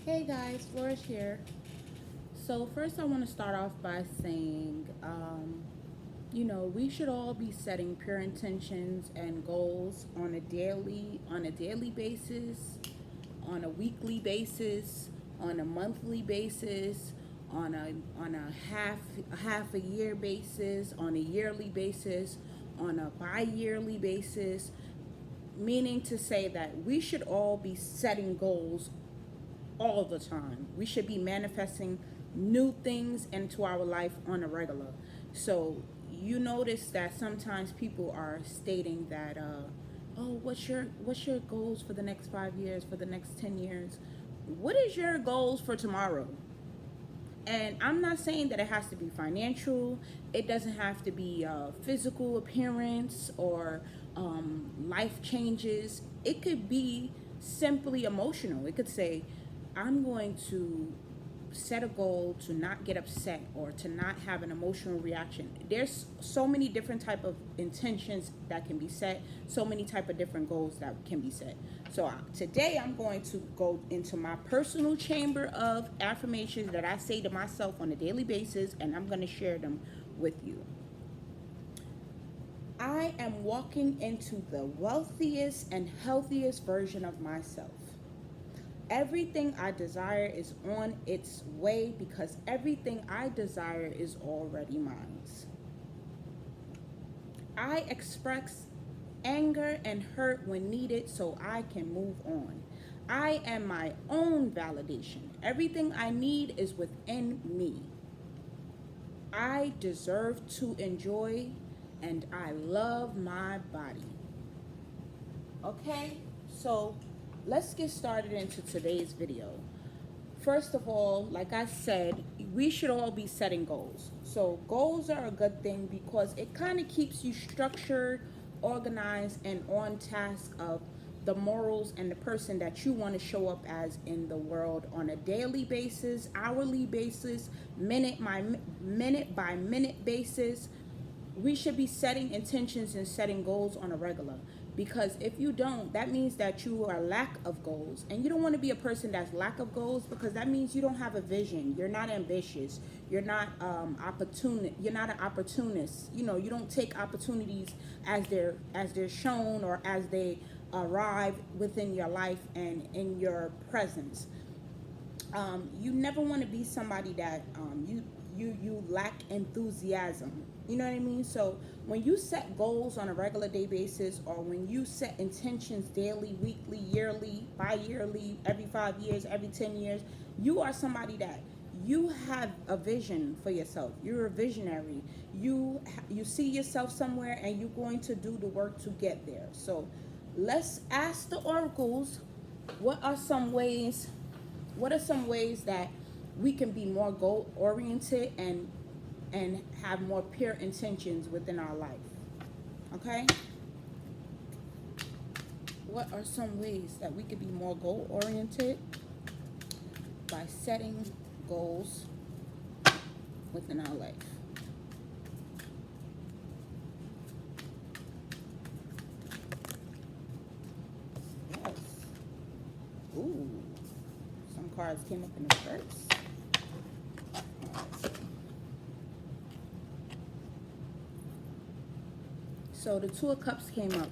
Hey guys, Flourish here. So, first, I want to start off by saying, we should all be setting pure intentions and goals on a daily basis, on a weekly basis, on a monthly basis, on a half a year basis, on a yearly basis, on a bi-yearly basis, meaning to say that we should all be setting goals all the time. We should be manifesting new things into our life on a regular. So you notice that sometimes people are stating that, oh, what's your goals for the next 5 years, for the next 10 years? What is your goals for tomorrow? And I'm not saying that it has to be financial. It doesn't have to be physical appearance or life changes. It could be simply emotional. It could say, I'm going to set a goal to not get upset or to not have an emotional reaction. There's so many different type of intentions that can be set, so many type of different goals that can be set. So today I'm going to go into my personal chamber of affirmations that I say to myself on a daily basis, and I'm going to share them with you. I am walking into the wealthiest and healthiest version of myself. Everything I desire is on its way because everything I desire is already mine. I express anger and hurt when needed so I can move on. I am my own validation. Everything I need is within me. I deserve to enjoy and I love my body. Okay, so let's get started into today's video. First of all, like I said, we should all be setting goals. So goals are a good thing because it kind of keeps you structured, organized, and on task of the morals and the person that you want to show up as in the world on a daily basis, hourly basis, minute by minute basis. We should be setting intentions and setting goals on a regular, because if you don't, that means that you are lack of goals, and you don't want to be a person that's lack of goals, because that means you don't have a vision, you're not ambitious, you're not you're not an opportunist. You don't take opportunities as they're shown or as they arrive within your life and in your presence. You never want to be somebody that you lack enthusiasm. You know what I mean? So when you set goals on a regular day basis, or when you set intentions daily, weekly, yearly, bi-yearly, every 5 years, every 10 years, you are somebody that you have a vision for yourself. You're a visionary. You see yourself somewhere and you're going to do the work to get there. So let's ask the oracles, what are some ways what are some ways that we can be more goal oriented and have more pure intentions within our life? Okay, what are some ways that we could be more goal oriented by setting goals within our life? Yes. Ooh, some cards came up in the first. So the Two of Cups came up.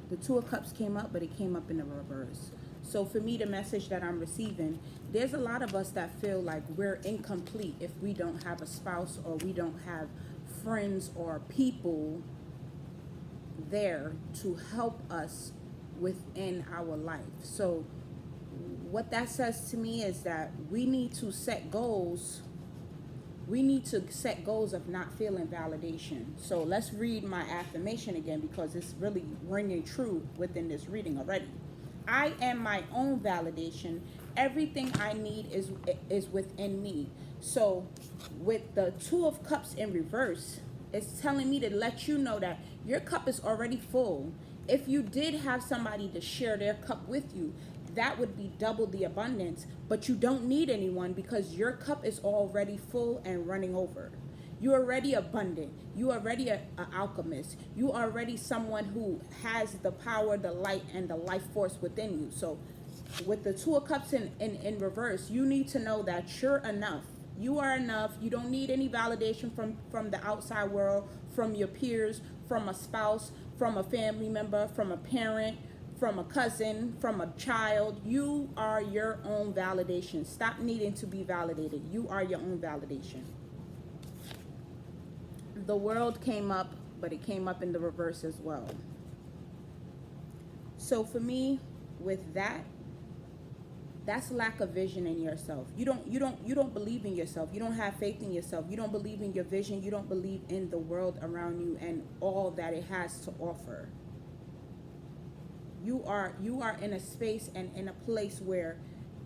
The Two of Cups came up, but it came up in the reverse. So for me, the message that I'm receiving, there's a lot of us that feel like we're incomplete if we don't have a spouse, or we don't have friends or people there to help us within our life. So what that says to me is that we need to set goals. We need to set goals of not feeling validation. So let's read my affirmation again, because it's really ringing true within this reading already. I am my own validation. Everything I need is within me. So with the Two of Cups in reverse, it's telling me to let you know that your cup is already full. If you did have somebody to share their cup with you, that would be double the abundance, but you don't need anyone because your cup is already full and running over. You're already abundant. You are already an alchemist. You are already someone who has the power, the light, and the life force within you. So with the Two of Cups in reverse, you need to know that you're enough. You are enough. You don't need any validation from the outside world, from your peers, from a spouse, from a family member, from a parent, from a cousin, from a child. You are your own validation. Stop needing to be validated. You are your own validation. The World came up, but it came up in the reverse as well. So for me, with that, that's lack of vision in yourself. You don't believe in yourself. You don't have faith in yourself. You don't believe in your vision. You don't believe in the world around you and all that it has to offer. You are in a space and in a place where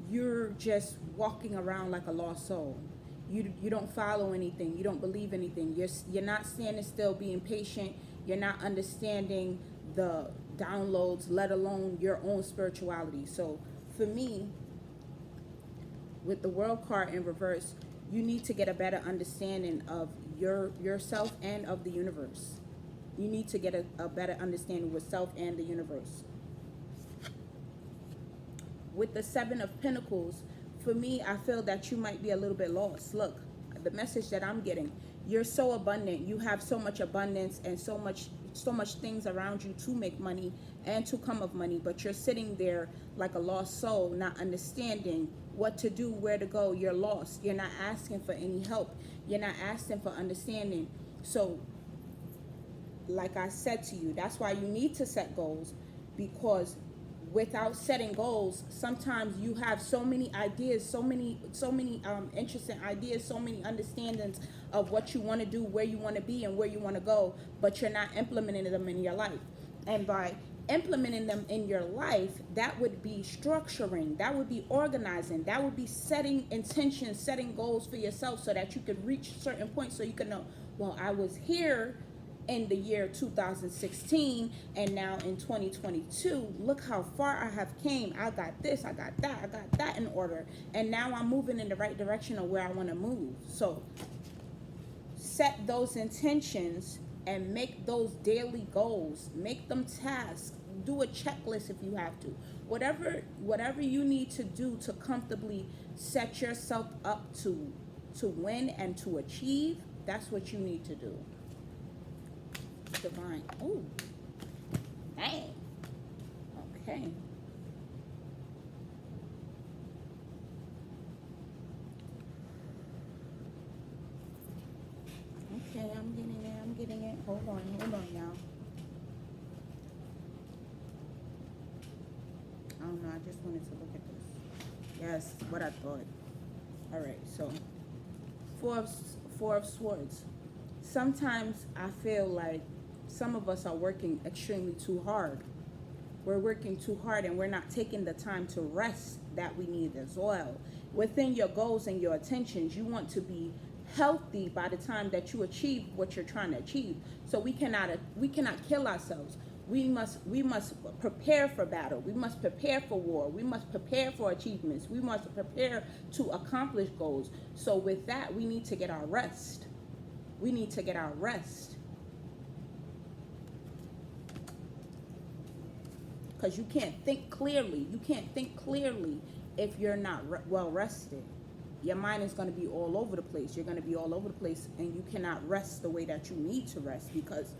you're just walking around like a lost soul. You don't follow anything. You don't believe anything. You're not standing still, being patient. You're not understanding the downloads, let alone your own spirituality. So for me, with the World card in reverse, you need to get a better understanding of yourself and of the universe. You need to get a better understanding with self and the universe. With the Seven of Pentacles, for me, I feel that you might be a little bit lost. Look, the message that I'm getting, you're so abundant. You have so much abundance and so much things around you to make money and to come of money, but you're sitting there like a lost soul, not understanding what to do, where to go. You're lost. You're not asking for any help. You're not asking for understanding. So like I said to you, that's why you need to set goals, because without setting goals, sometimes you have so many ideas, so many interesting ideas, so many understandings of what you want to do, where you want to be and where you want to go, but you're not implementing them in your life. And by implementing them in your life, that would be structuring, that would be organizing, that would be setting intentions, setting goals for yourself so that you could reach certain points, so you can know, well, I was here in the year 2016 and now in 2022, look how far I have came. I got this, I got that in order, and now I'm moving in the right direction of where I want to move. So set those intentions and make those daily goals, make them tasks, do a checklist if you have to, whatever you need to do to comfortably set yourself up to win and to achieve. That's what you need to do. Divine. Oh, dang. Okay. Okay, I'm getting it. Hold on, y'all. I don't know, I just wanted to look at this. Yes, what I thought. All right, so Four of Swords. Sometimes I feel like some of us are working extremely too hard. We're working too hard and we're not taking the time to rest that we need as well. Within your goals and your intentions, you want to be healthy by the time that you achieve what you're trying to achieve. So we cannot kill ourselves. We must prepare for battle. We must prepare for war. We must prepare for achievements. We must prepare to accomplish goals. So with that, we need to get our rest. We need to get our rest. Because you can't think clearly. You can't think clearly if you're not well rested. Your mind is going to be all over the place. You're going to be all over the place, and you cannot rest the way that you need to rest because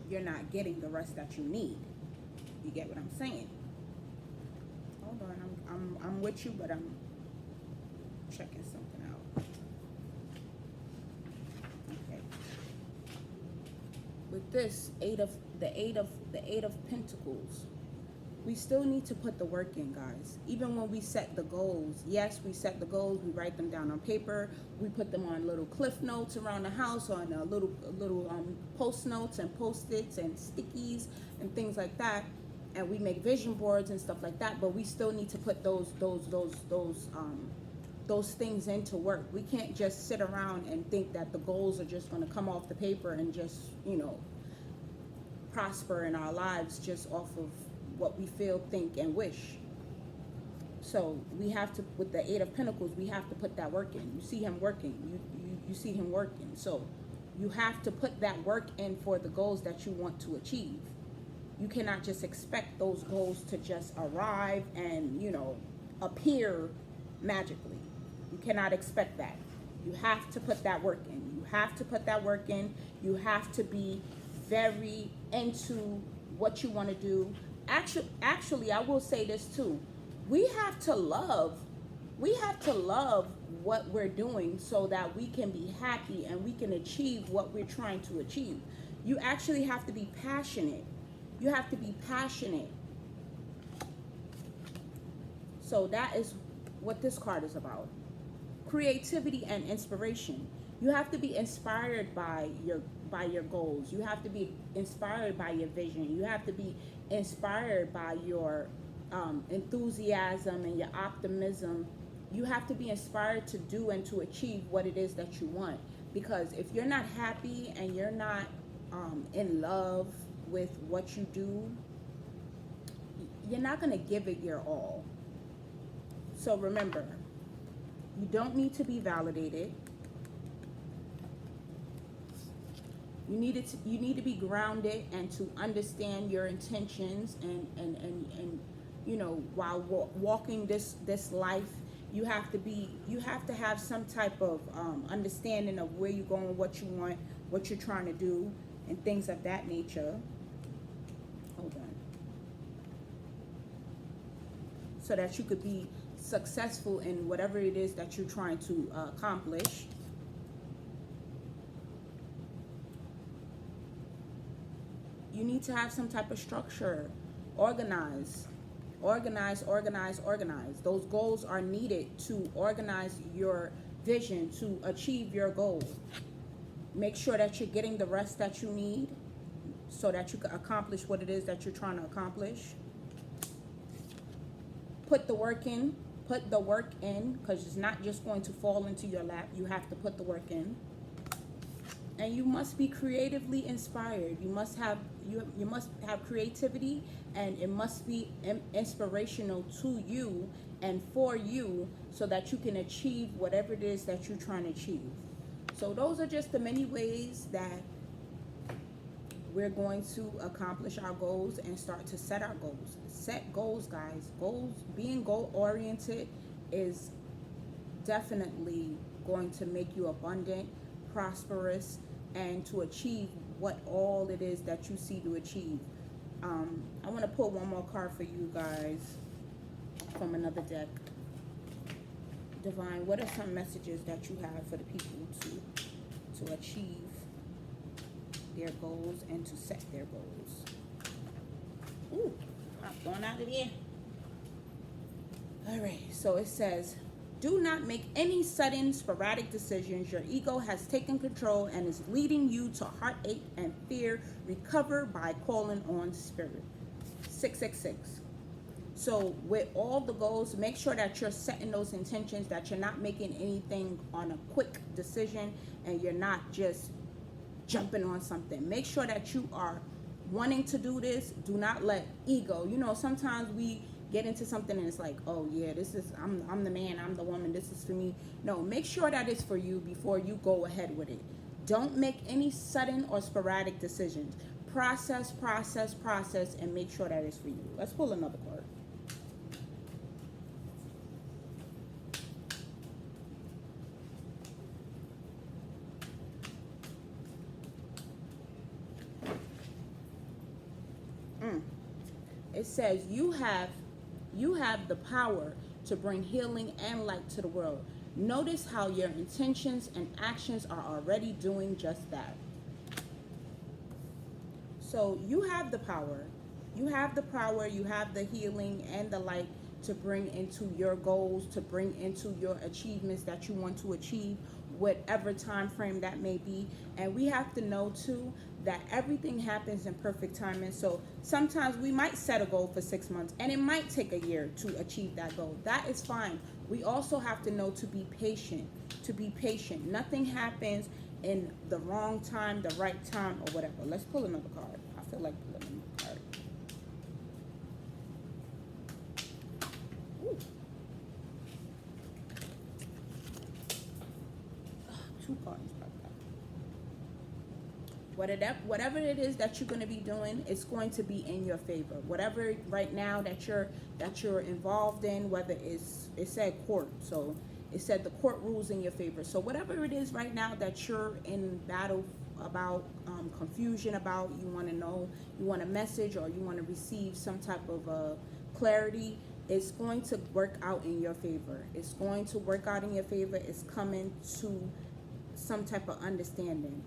you're not getting the rest that you need. You get what I'm saying? Hold on, I'm with you, but I'm checking something out. Okay. With this eight of Pentacles, we still need to put the work in, guys. Even when we set the goals, yes, we set the goals, we write them down on paper, we put them on little cliff notes around the house, on little post notes and post-its and stickies and things like that, and we make vision boards and stuff like that. But we still need to put those things into work. We can't just sit around and think that the goals are just going to come off the paper and just, prosper in our lives just off of what we feel, think, and wish. So we have to, with the Eight of Pentacles, we have to put that work in. You see him working. You see him working. So you have to put that work in for the goals that you want to achieve. You cannot just expect those goals to just arrive and, appear magically. You cannot expect that. You have to put that work in. You have to put that work in. You have to be very into what you want to do. Actually, I will say this too. We have to love what we're doing so that we can be happy and we can achieve what we're trying to achieve. You actually have to be passionate. You have to be passionate. So that is what this card is about. Creativity and inspiration. You have to be inspired by your goals. You have to be inspired by your vision. You have to be inspired by your enthusiasm and your optimism. You have to be inspired to do and to achieve what it is that you want. Because if you're not happy and you're not in love with what you do, you're not going to give it your all. So remember, you don't need to be validated. You need to be grounded and to understand your intentions and while walking this life, you have to have some type of understanding of where you're going, what you want, what you're trying to do, and things of that nature. Hold on. So that you could be successful in whatever it is that you're trying to accomplish. You need to have some type of structure. Organize. Those goals are needed to organize your vision to achieve your goal. Make sure that you're getting the rest that you need so that you can accomplish what it is that you're trying to accomplish. Put the work in. Because it's not just going to fall into your lap. You have to put the work in. And you must be creatively inspired. You must have creativity, and it must be inspirational to you and for you so that you can achieve whatever it is that you're trying to achieve. So those are just the many ways that we're going to accomplish our goals and start to set our goals. Set goals, guys. Goals, being goal oriented is definitely going to make you abundant, prosperous, and to achieve what all it is that you see to achieve. I want to pull one more card for you guys from another deck. Divine, what are some messages that you have for the people to achieve their goals and to set their goals? Ooh, I'm going out of here. All right, so it says, do not make any sudden, sporadic decisions. Your ego has taken control and is leading you to heartache and fear. Recover by calling on spirit. 666. So with all the goals, make sure that you're setting those intentions, that you're not making anything on a quick decision, and you're not just jumping on something. Make sure that you are wanting to do this. Do not let ego, sometimes we get into something and it's like, oh yeah, this is, I'm the man, I'm the woman, this is for me. No, make sure that it's for you before you go ahead with it. Don't make any sudden or sporadic decisions. Process, and make sure that it's for you. Let's pull another card. It says you have the power to bring healing and light to the world. Notice how your intentions and actions are already doing just that. So you have the power. You have the power, you have the healing and the light to bring into your goals, to bring into your achievements that you want to achieve, whatever time frame that may be. And we have to know too that everything happens in perfect timing. So sometimes we might set a goal for 6 months and it might take a year to achieve that goal. That is fine. We also have to know to be patient, Nothing happens in the wrong time, the right time, or whatever. Let's pull another card. I feel like pulling another card. Ooh. Two cards. whatever it is that you're going to be doing, it's going to be in your favor. Whatever right now that you're involved in, whether it said court, so it said the court rules in your favor. So whatever it is right now that you're in battle about, confusion about, you want to know, you want a message, or you want to receive some type of clarity, it's going to work out in your favor. It's going to work out in your favor. It's coming to some type of understanding.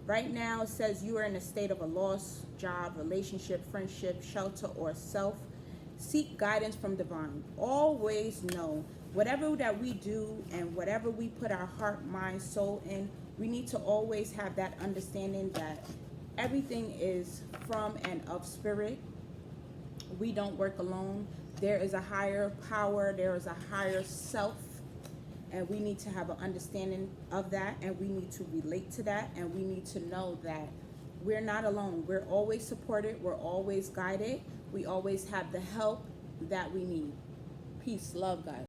Right now, it says you are in a state of a loss, job, relationship, friendship, shelter, or self. Seek guidance from divine. Always know whatever that we do and whatever we put our heart, mind, soul in, we need to always have that understanding that everything is from and of spirit. We don't work alone. There is a higher power. There is a higher self. And we need to have an understanding of that, and we need to relate to that, and we need to know that we're not alone. We're always supported. We're always guided. We always have the help that we need. Peace, love, guys.